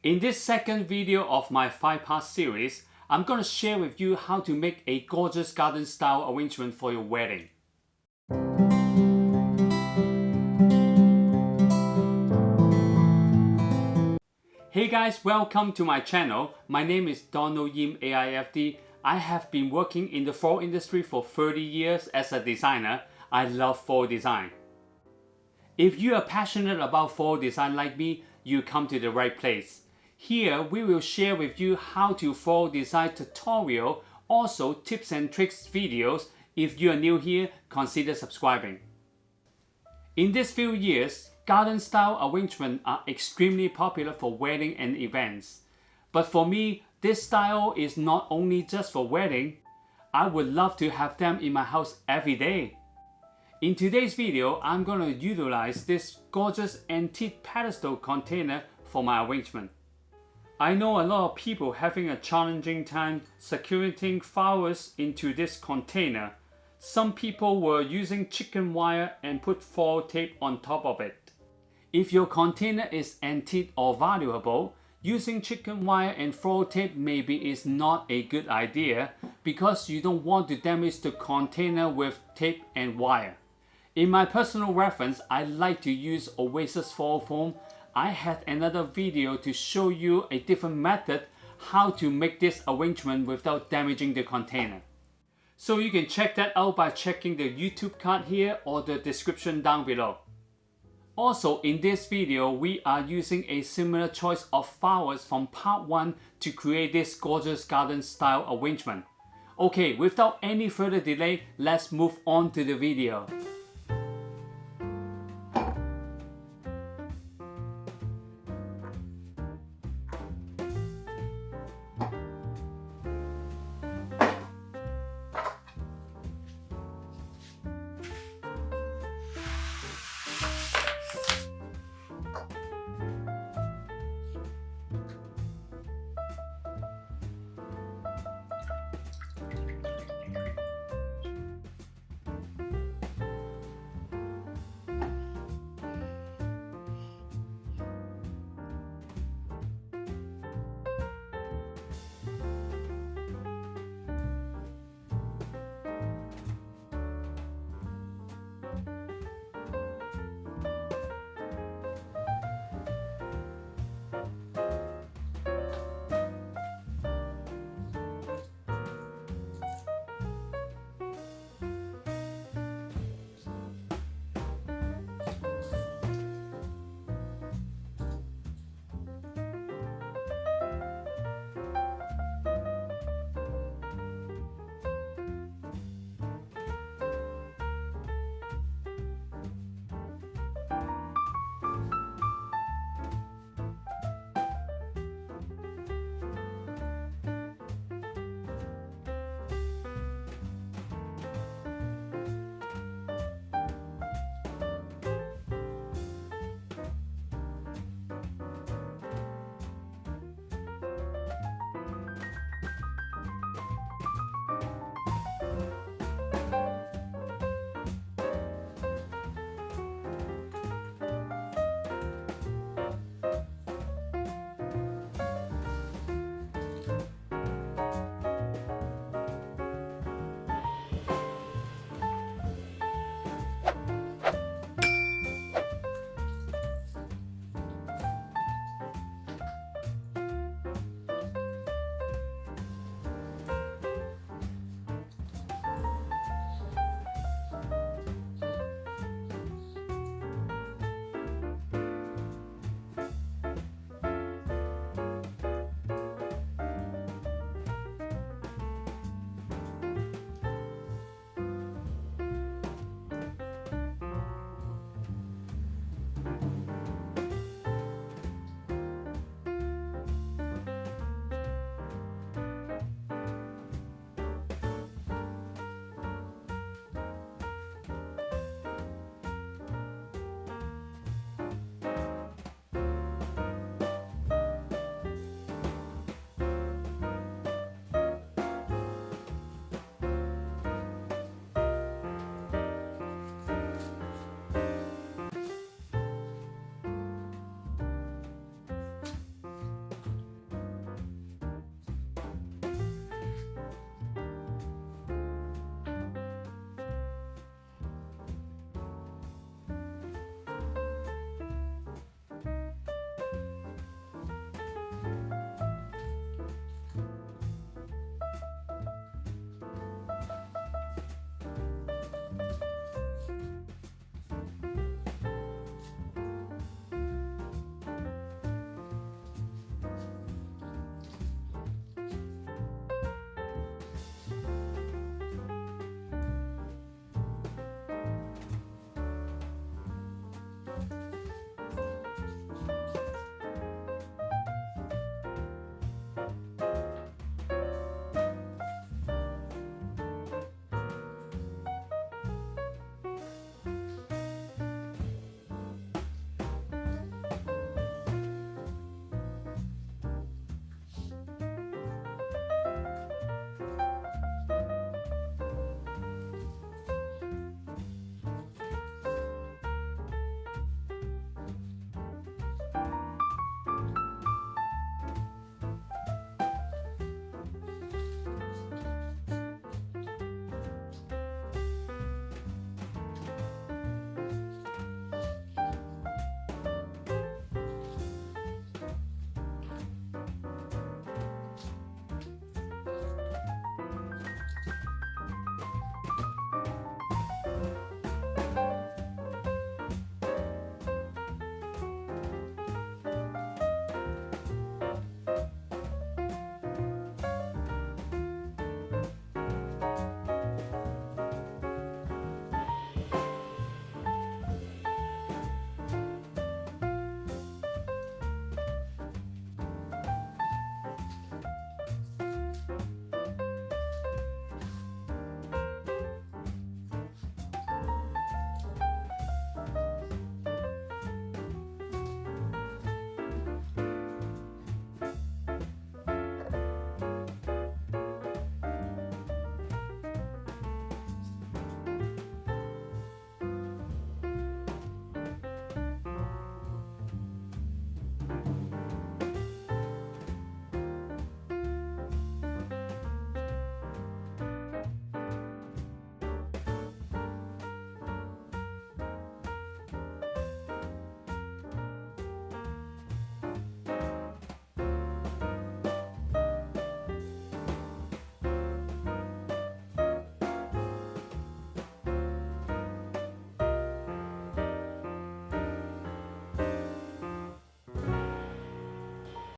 In this second video of my 5-part series, I'm going to share with you how to make a gorgeous garden style arrangement for your wedding. Hey guys, welcome to my channel. My name is Donald Yim AIFD. I have been working in the floral industry for 30 years as a designer. I love floral design. If you are passionate about floral design like me, you come to the right place. Here, we will share with you how to floral design tutorial, also tips and tricks videos. If you are new here, consider subscribing. In these few years, garden style arrangements are extremely popular for wedding and events. But for me, this style is not only just for wedding. I would love to have them in my house every day. In today's video, I'm going to utilize this gorgeous antique pedestal container for my arrangement. I know a lot of people having a challenging time securing flowers into this container. Some people were using chicken wire and put foil tape on top of it. If your container is antique or valuable, using chicken wire and foil tape maybe is not a good idea because you don't want to damage the container with tape and wire. In my personal reference, I like to use Oasis foil foam. I had another video to show you a different method how to make this arrangement without damaging the container. So you can check that out by checking the YouTube card here or the description down below. Also in this video, we are using a similar choice of flowers from part 1 to create this gorgeous garden style arrangement. Okay, without any further delay, let's move on to the video.